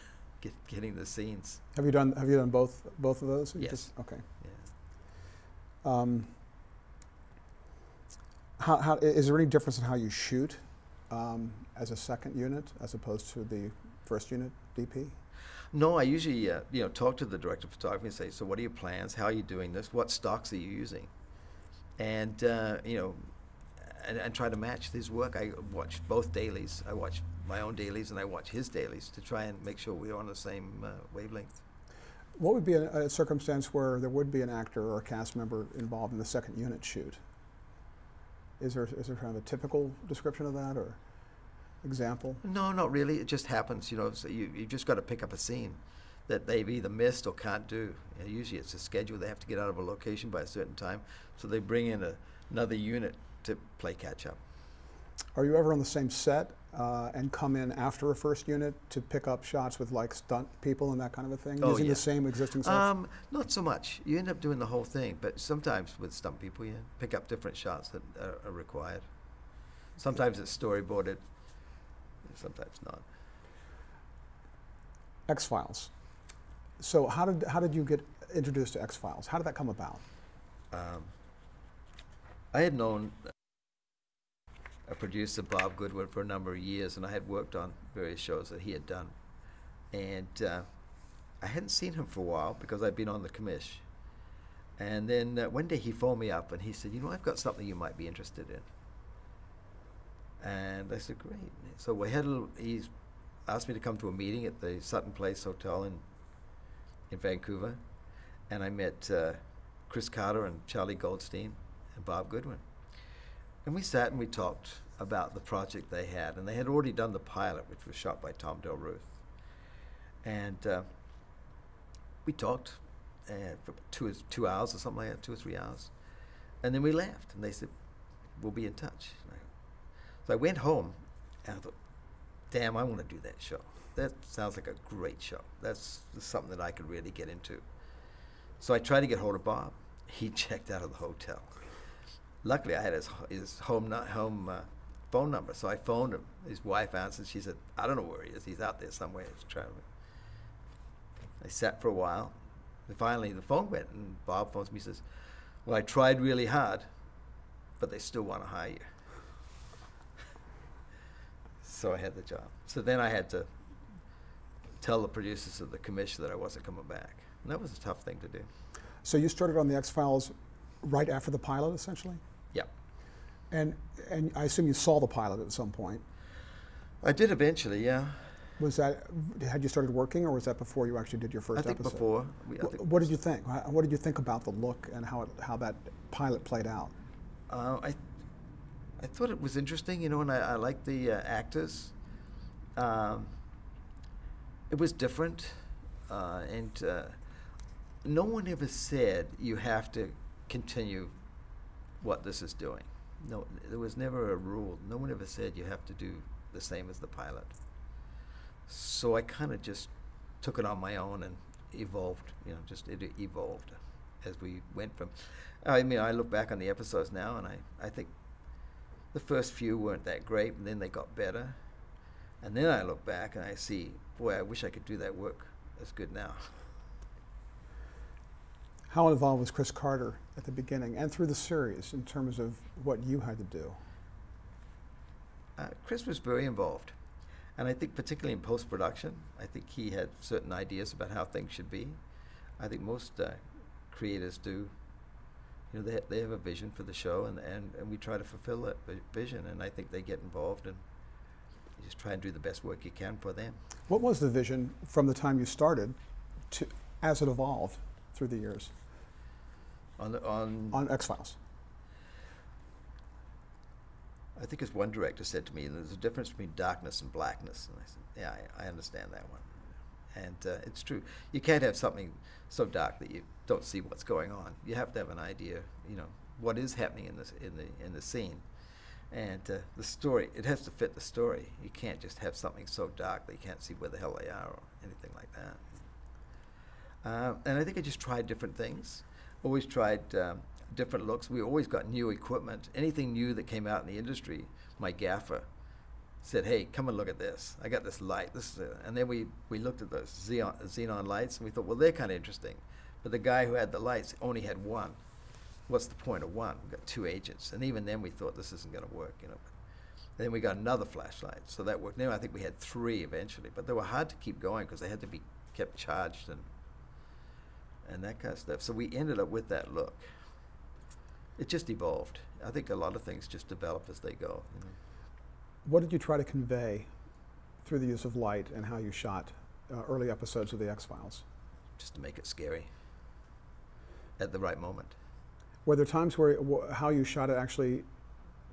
getting the scenes. Have you done both of those? Yes. Okay. Yeah. How is there any difference in how you shoot as a second unit as opposed to the first unit DP? No, I usually talk to the director of photography and say, so what are your plans? How are you doing this? What stocks are you using? And and try to match his work. I watch both dailies. I watch my own dailies and I watch his dailies to try and make sure we're on the same wavelength. What would be a circumstance where there would be an actor or a cast member involved in the second unit shoot? Is there kind of a typical description of that or example? No, not really. It just happens. So you just got to pick up a scene that they've either missed or can't do. Usually it's a schedule. They have to get out of a location by a certain time, so they bring in another unit to play catch up. Are you ever on the same set and come in after a first unit to pick up shots with like stunt people and that kind of a thing? Oh, using yeah. the same existing sets? Not so much. You end up doing the whole thing, but sometimes with stunt people, you pick up different shots that are required. Sometimes it's storyboarded, sometimes not. X-Files. So how did you get introduced to X-Files? How did that come about? I had known a producer, Bob Goodwin, for a number of years, and I had worked on various shows that he had done. And I hadn't seen him for a while because I'd been on the commish. And then one day he phoned me up and he said, I've got something you might be interested in. And I said, great. So he asked me to come to a meeting at the Sutton Place Hotel in Vancouver, and I met Chris Carter and Charlie Goldstein and Bob Goodwin. And we sat and we talked about the project they had, and they had already done the pilot, which was shot by Tom Del Ruth. And we talked, and for 2 hours or something like that, 2 or 3 hours. And then we left, and they said, we'll be in touch. So I went home, and I thought, damn, I want to do that show. That sounds like a great show. That's something that I could really get into. So I tried to get hold of Bob. He checked out of the hotel. Luckily, I had his home phone number, so I phoned him. His wife answered. She said, I don't know where he is. He's out there somewhere. He's traveling. I sat for a while. And finally, the phone went, and Bob phones me and says, well, I tried really hard, but they still want to hire you. So I had the job. So then I had to tell the producers of the commission that I wasn't coming back. And that was a tough thing to do. So you started on the X-Files right after the pilot, essentially? Yeah. And I assume you saw the pilot at some point. I did eventually, yeah. Was that, had you started working, or was that before you actually did your first episode? I think before. What did you think? What did you think about the look and how that pilot played out? I thought it was interesting, you know, and I liked the actors. It was different, and no one ever said you have to continue what this is doing. No, there was never a rule. No one ever said you have to do the same as the pilot. So I kind of just took it on my own and evolved, you know, it evolved as we went from. I mean, I look back on the episodes now, and I think the first few weren't that great, and then they got better. And then I look back and I see, boy, I wish I could do that work as good now. How involved was Chris Carter at the beginning and through the series in terms of what you had to do? Chris was very involved. And I think particularly in post-production, I think he had certain ideas about how things should be. I think most creators do. You know, they have a vision for the show, and we try to fulfill that vision, and I think they get involved, and you just try and do the best work you can for them. What was the vision from the time you started to as it evolved through the years? On X-Files. I think as one director said to me, there's a difference between darkness and blackness. And I said, yeah, I understand that one. And it's true. You can't have something so dark that you don't see what's going on. You have to have an idea, you know, what is happening in the scene. And the story, it has to fit the story. You can't just have something so dark that you can't see where the hell they are or anything like that. And I think I just tried different things. Always tried different looks. We always got new equipment. Anything new that came out in the industry, my gaffer said, hey, come and look at this. I got this light. And then we looked at those xenon lights, and we thought, well, they're kind of interesting. But the guy who had the lights only had one. What's the point of one? We've got two agents. And even then we thought this isn't going to work, you know. And then we got another flashlight, so that worked. Now I think we had three eventually, but they were hard to keep going because they had to be kept charged and that kind of stuff. So we ended up with that look. It just evolved. I think a lot of things just develop as they go. You know? What did you try to convey through the use of light and how you shot early episodes of the X-Files? Just to make it scary at the right moment. Were there times where how you shot it actually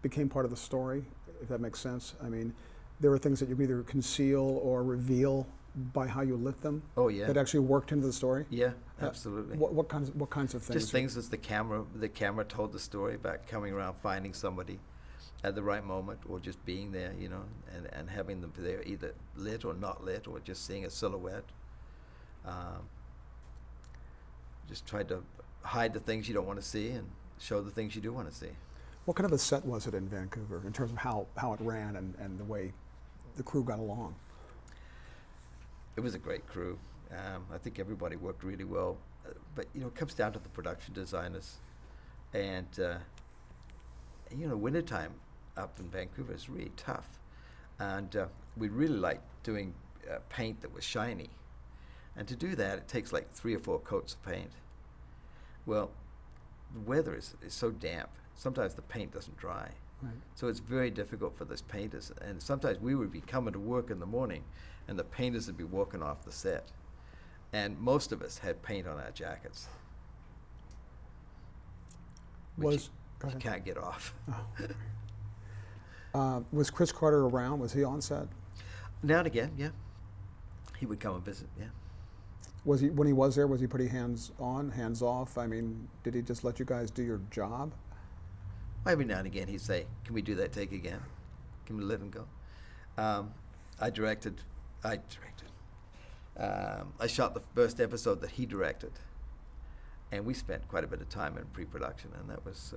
became part of the story, if that makes sense? I mean, there were things that you either conceal or reveal by how you lit them. Oh yeah. That actually worked into the story. Yeah, absolutely. What kinds of things? Just things as the camera told the story about coming around, finding somebody at the right moment, or just being there, you know, and having them there either lit or not lit, or just seeing a silhouette. Just tried to hide the things you don't want to see and show the things you do want to see. What kind of a set was it in Vancouver in terms of how it ran and the way the crew got along? It was a great crew. I think everybody worked really well. But, you know, it comes down to the production designers. And, you know, wintertime up in Vancouver is really tough. And we really liked doing paint that was shiny. And to do that, it takes like 3 or 4 coats of paint. Well, the weather is so damp. Sometimes the paint doesn't dry. Right. So it's very difficult for those painters. And sometimes we would be coming to work in the morning, and the painters would be walking off the set. And most of us had paint on our jackets, which you can't get off. Oh. Was Chris Carter around? Was he on set? Now and again, yeah. He would come and visit, yeah. Was he, when he was there, was he pretty hands-on, hands-off? I mean, did he just let you guys do your job? Every now and again he'd say, "Can we do that take again? Can we let him go?" I directed. I shot the first episode that he directed, and we spent quite a bit of time in pre-production, and that was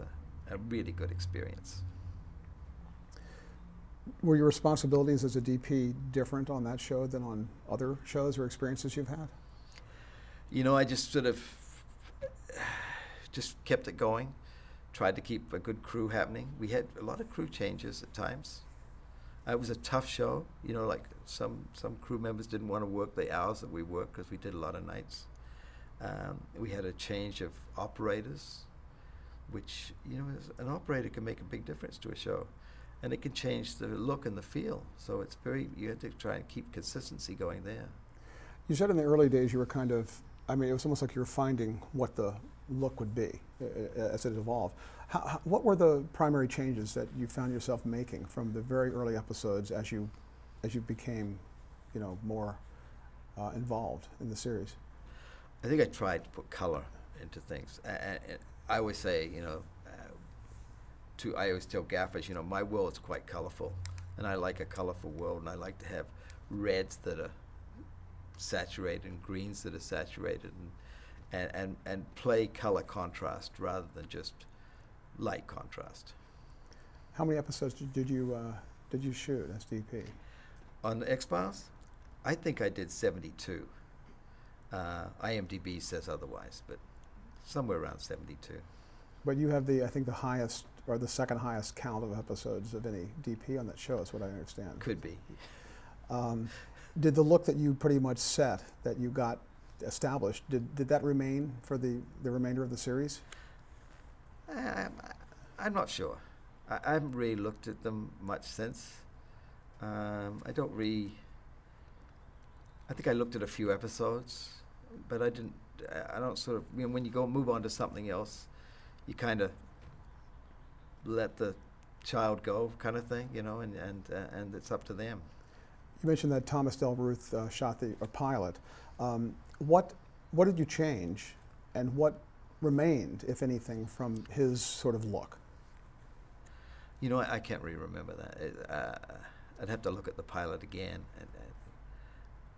a really good experience. Were your responsibilities as a DP different on that show than on other shows or experiences you've had? You know, I just sort of just kept it going, tried to keep a good crew happening. We had a lot of crew changes at times. It was a tough show. You know, like some crew members didn't want to work the hours that we worked because we did a lot of nights. We had a change of operators, which, you know, an operator can make a big difference to a show. And it can change the look and the feel. So it's you have to try and keep consistency going there. You said in the early days you were kind of, I mean, it was almost like you were finding what the look would be as it evolved. What were the primary changes that you found yourself making from the very early episodes as you became, you know, more involved in the series? I think I tried to put color into things. And I always say, you know, I always tell gaffers, you know, my world's quite colorful, and I like a colorful world, and I like to have reds that are saturated and greens that are saturated, and play color contrast rather than just light contrast. How many episodes did you shoot as DP? On the X-Files, I think I did 72. IMDb says otherwise, but somewhere around 72. But you have I think the highest, or the second highest count of episodes of any DP on that show, is what I understand. Could be. Did the look that you pretty much set, that you got established, did that remain for the remainder of the series? I'm not sure. I haven't really looked at them much since. I think I looked at a few episodes, but I don't sort of, you know, when you move on to something else, you kind of let the child go, kind of thing, you know, and it's up to them. You mentioned that Thomas Del Ruth shot a pilot. What did you change, and what remained, if anything, from his sort of look? You know, I can't really remember that. I'd have to look at the pilot again.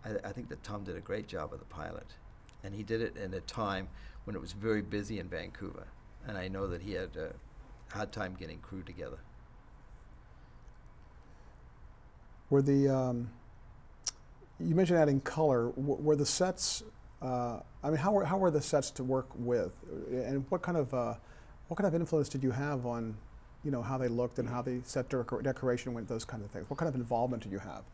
And I think that Tom did a great job of the pilot, and he did it in a time when it was very busy in Vancouver, and I know that he had a hard time getting crew together. Were you mentioned adding color. Were the sets? I mean, how were the sets to work with, and what kind of influence did you have on, you know, how they looked and how the set decoration went, those kind of things? What kind of involvement did you have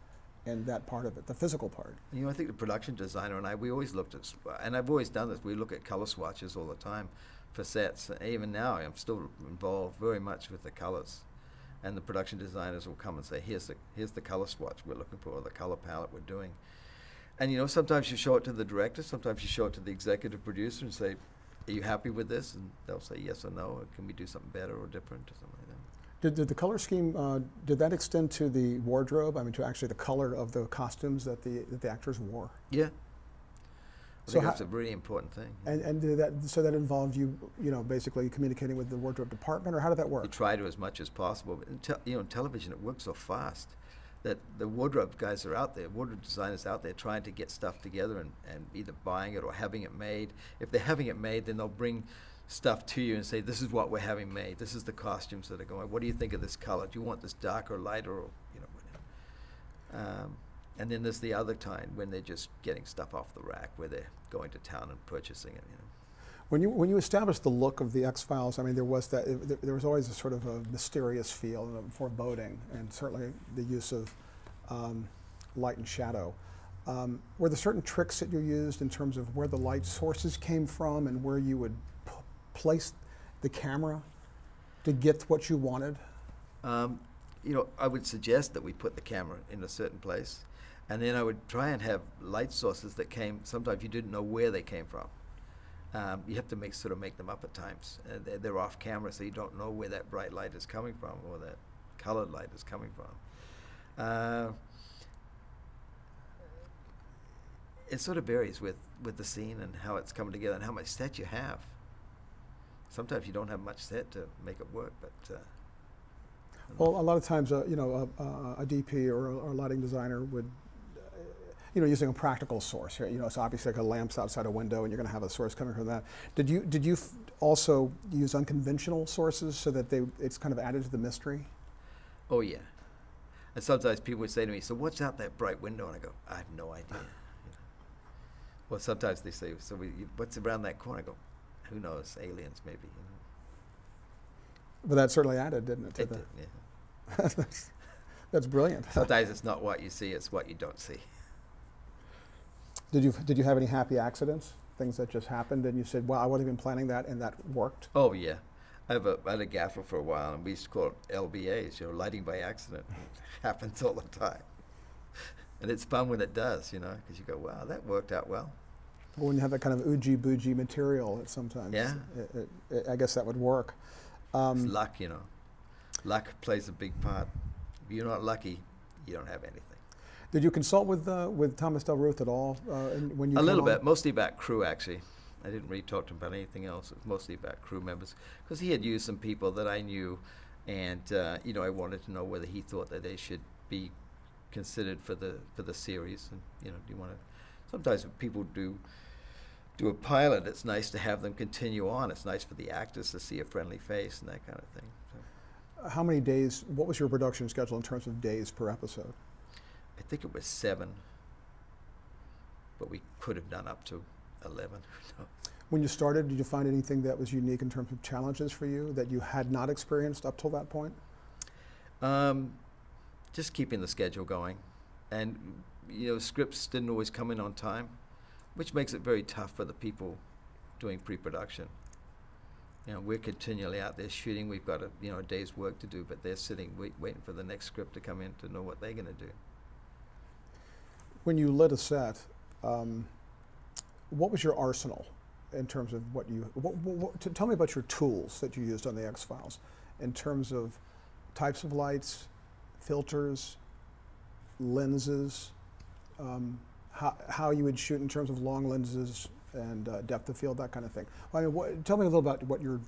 in that part of it, the physical part? You know, I think the production designer and we always looked at, and I've always done this. We look at color swatches all the time for sets. Even now, I'm still involved very much with the colors. And the production designers will come and say, here's the color swatch we're looking for, or the color palette we're doing. And, you know, sometimes you show it to the director, sometimes you show it to the executive producer and say, are you happy with this? And they'll say yes or no, or can we do something better or different or something like that. Did the color scheme, did that extend to the wardrobe? I mean, to actually the color of the costumes that the actors wore? Yeah. I think that's a really important thing. And so that involved you know, basically communicating with the wardrobe department, or how did that work? We try to as much as possible. But you know, in television, it works so fast that the wardrobe guys are out there, wardrobe designers out there trying to get stuff together and either buying it or having it made. If they're having it made, then they'll bring stuff to you and say, this is what we're having made. This is the costumes that are going. What do you think of this color? Do you want this darker, lighter, or, you know, and then there's the other time when they're just getting stuff off the rack, where they're going to town and purchasing it. You know. When you established the look of the X-Files, I mean, there was always a sort of a mysterious feel and a foreboding, and certainly the use of light and shadow. Were there certain tricks that you used in terms of where the light sources came from and where you would place the camera to get what you wanted? You know, I would suggest that we put the camera in a certain place, and then I would try and have light sources that came. Sometimes you didn't know where they came from. You have to make them up at times. They're off camera, so you don't know where that bright light is coming from or that colored light is coming from. it sort of varies with the scene and how it's coming together and how much set you have. Sometimes you don't have much set to make it work, but. Well, a lot of times, you know, a DP or a lighting designer would, you know, using a practical source here. You know, it's obviously like a lamp's outside a window, and you're going to have a source coming from that. Did you also use unconventional sources so that it's kind of added to the mystery? Oh yeah. And sometimes people would say to me, "So what's out that bright window?" And I go, "I have no idea." You know. Well, sometimes they say, "So what's around that corner?" I go, "Who knows? Aliens, maybe." You know. But that certainly added, didn't it? To It the, did, yeah. that's brilliant. Sometimes it's not what you see; it's what you don't see. Did you have any happy accidents? Things that just happened, and you said, "Well, I wasn't even planning that," and that worked. Oh yeah, I had a gaffer for a while, and we used to call it LBAs, you know, lighting by accident. It happens all the time, and it's fun when it does, you know, because you go, "Wow, that worked out well." When you have that kind of oogie boogie material, it sometimes, Yeah. I guess that would work. It's luck, you know. Luck plays a big part. If you're not lucky, you don't have anything. Did you consult with Thomas Del Ruth at all when you A came little on? bit, mostly about crew actually. I didn't really talk to him about anything else. It was mostly about crew members because he had used some people that I knew, and you know, I wanted to know whether he thought that they should be considered for the series. And you know, do you want to? Sometimes when people do a pilot, it's nice to have them continue on. It's nice for the actors to see a friendly face and that kind of thing. So, how many days? What was your production schedule in terms of days per episode? I think it was 7, but we could have done up to 11. Who knows? When you started, did you find anything that was unique in terms of challenges for you that you had not experienced up till that point? Just keeping the schedule going, and you know, scripts didn't always come in on time, which makes it very tough for the people doing pre-production. You know, we're continually out there shooting. We've got a day's work to do, but they're sitting waiting for the next script to come in to know what they're going to do. When you lit a set, what was your arsenal in terms of what you? Tell me about your tools that you used on the X-Files, in terms of types of lights, filters, lenses, how you would shoot in terms of long lenses and depth of field, that kind of thing. I mean, tell me a little about what your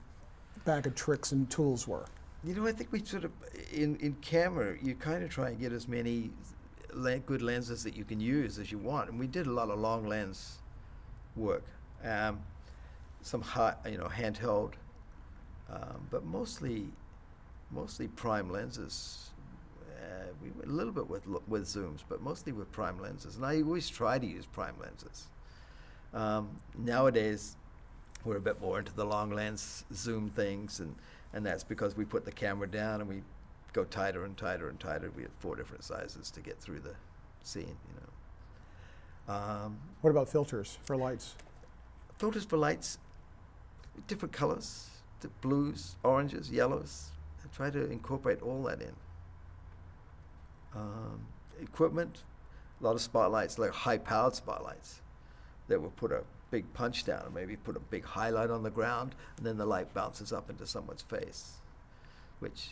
bag of tricks and tools were. You know, I think we sort of in camera, you kind of try and get as many good lenses that you can use as you want, and we did a lot of long lens work, some handheld, but mostly prime lenses. We went a little bit with zooms, but mostly with prime lenses, and I always try to use prime lenses. Nowadays, we're a bit more into the long lens zoom things, and that's because we put the camera down and we go tighter and tighter and tighter. We have 4 different sizes to get through the scene, you know. What about filters for lights? Filters for lights, different colors, the blues, oranges, yellows. I try to incorporate all that in. Equipment, a lot of spotlights, like high-powered spotlights that will put a big punch down and maybe put a big highlight on the ground, and then the light bounces up into someone's face, which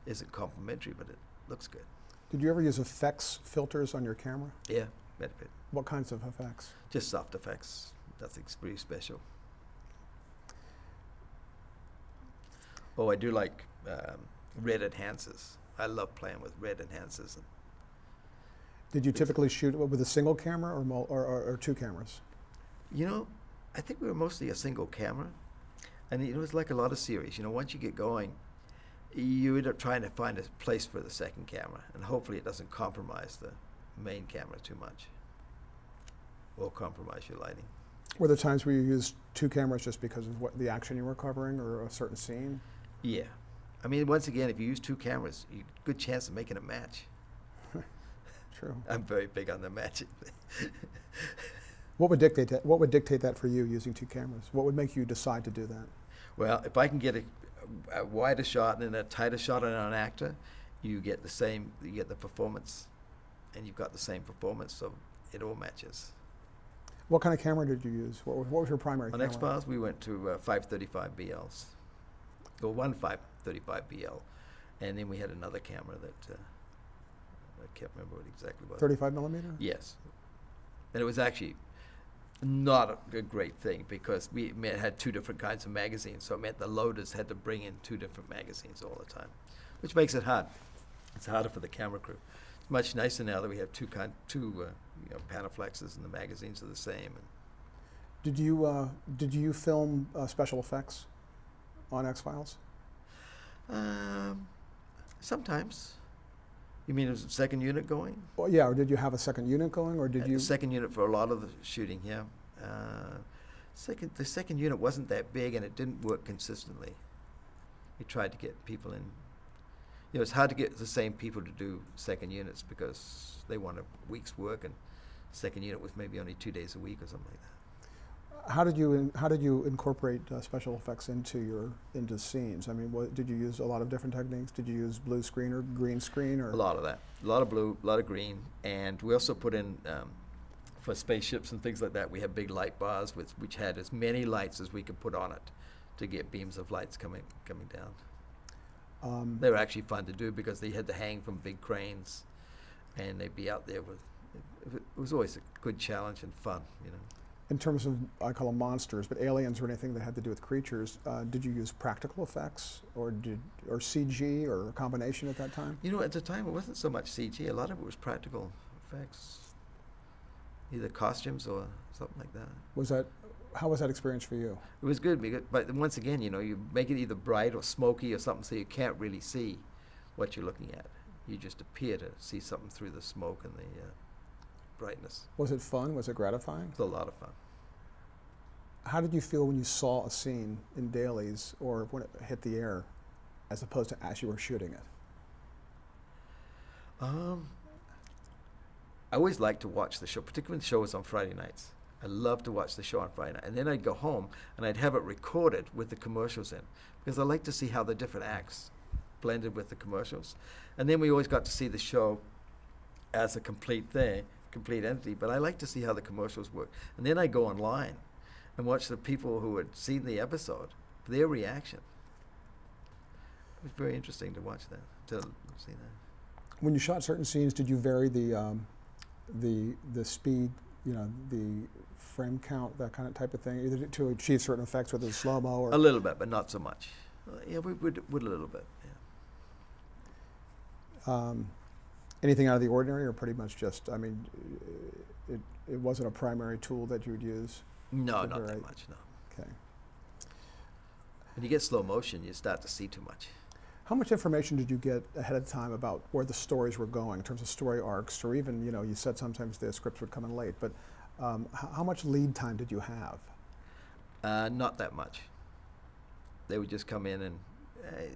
isn't complimentary, but it looks good. Did you ever use effects filters on your camera? Yeah, bit. What kinds of effects? Just soft effects. Nothing pretty special. Oh, I do like red enhancers. I love playing with red enhancers. Did you typically shoot with a single camera or 2 cameras? You know, I think we were mostly a single camera, and it was like a lot of series. You know, once you get going, you end up trying to find a place for the second camera, and hopefully it doesn't compromise the main camera too much or compromise your lighting. Were there times where you used 2 cameras just because of what the action you were covering or a certain scene? Yeah. I mean, once again, if you use 2 cameras, you good chance of making a match. True. I'm very big on the matching. What would dictate that? What would dictate that for you, using 2 cameras? What would make you decide to do that? Well, if I can get a wider shot and then a tighter shot on an actor, you get the same. You get the performance, and you've got the same performance, so it all matches. What kind of camera did you use? What was your primary On camera? X-Files, we went to 535 BLs, or 535 BL, and then we had another camera that I can't remember what exactly was. 35 millimeter? Yes, and it was actually not a great thing because had two different kinds of magazines, so it meant the loaders had to bring in two different magazines all the time, which makes it hard. It's harder for the camera crew. It's much nicer now that we have two Panaflexes and the magazines are the same. Did you film special effects on X-Files? Sometimes. You mean was the second unit going? Well, yeah, or did you have a second unit going, or did you? The second unit for a lot of the shooting, yeah. The second unit wasn't that big and it didn't work consistently. We tried to get people in. You know, it's hard to get the same people to do second units because they want a week's work, and second unit was maybe only 2 days a week or something like that. How did you incorporate special effects into scenes? I mean, did you use a lot of different techniques? Did you use blue screen or green screen, or a lot of that? A lot of blue, a lot of green, and we also put in for spaceships and things like that. We have big light bars which had as many lights as we could put on it to get beams of lights coming down. They were actually fun to do because they had to hang from big cranes, and they'd be out there with. It was always a good challenge and fun, you know. In terms of, I call them monsters, but aliens or anything that had to do with creatures, did you use practical effects or CG or a combination at that time? You know, at the time it wasn't so much CG. A lot of it was practical effects, either costumes or something like that. How was that experience for you? It was good, but once again, you know, you make it either bright or smoky or something, so you can't really see what you're looking at. You just appear to see something through the smoke and the brightness. Was it fun? Was it gratifying? It was a lot of fun. How did you feel when you saw a scene in dailies or when it hit the air, as opposed to as you were shooting it? I always liked to watch the show, particularly when the show was on Friday nights. I loved to watch the show on Friday night. And then I'd go home and I'd have it recorded with the commercials in, because I like to see how the different acts blended with the commercials. And then we always got to see the show as a complete thing, complete entity, but I like to see how the commercials work. And then I go online and watch the people who had seen the episode, their reaction. It was very interesting to watch that, to see that. When you shot certain scenes, did you vary the speed, you know, the frame count, that kind of type of thing, either to achieve certain effects, whether it's slow-mo or? A little bit, but not so much. Yeah, we would a little bit, yeah. Anything out of the ordinary, or pretty much just, I mean, it wasn't a primary tool that you would use? No, not that much, no. Okay. When you get slow motion, you start to see too much. How much information did you get ahead of time about where the stories were going in terms of story arcs, or even, you know, you said sometimes the scripts would come in late, but how much lead time did you have? Not that much. They would just come in and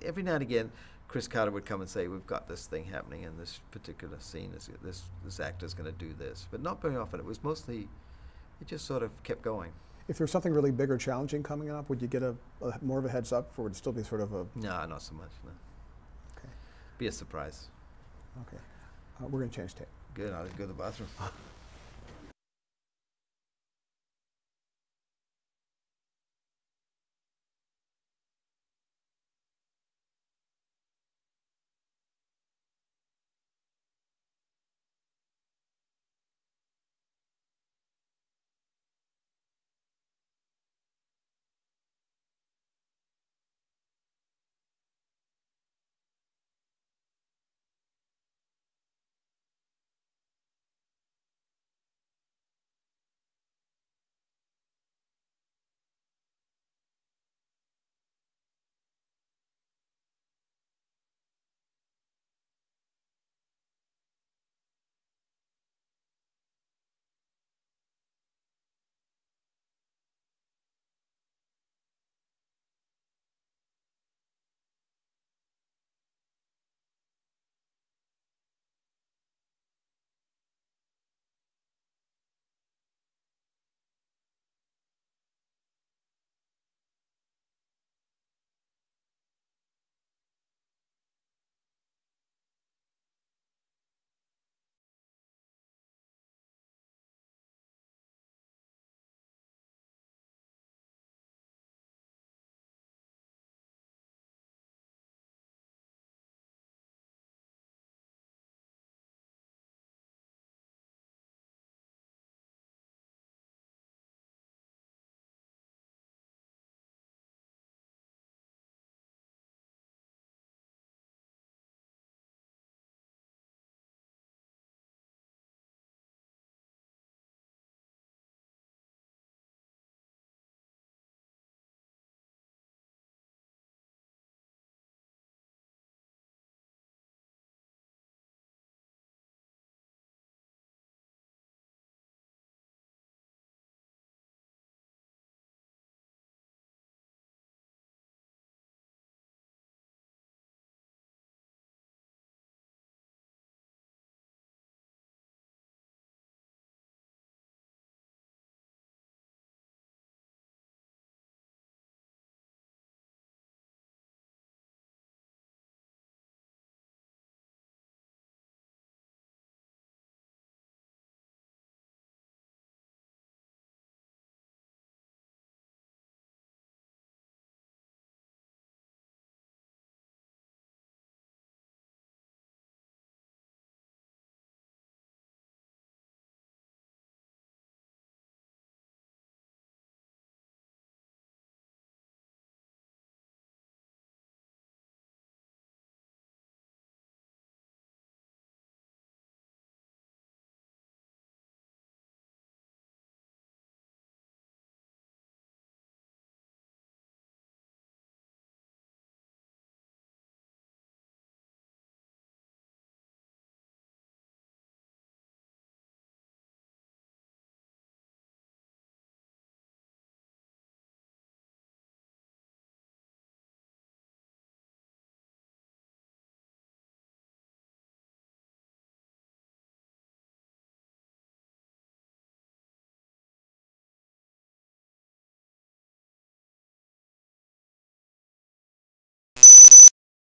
every now and again, Chris Carter would come and say, we've got this thing happening in this particular scene, this actor's going to do this. But not very often. It was mostly, it just sort of kept going. If there was something really big or challenging coming up, would you get more of a heads up, or would it still be sort of a? No, not so much, no. Okay. Be a surprise. Okay. We're going to change tape. Good, I'll go to the bathroom.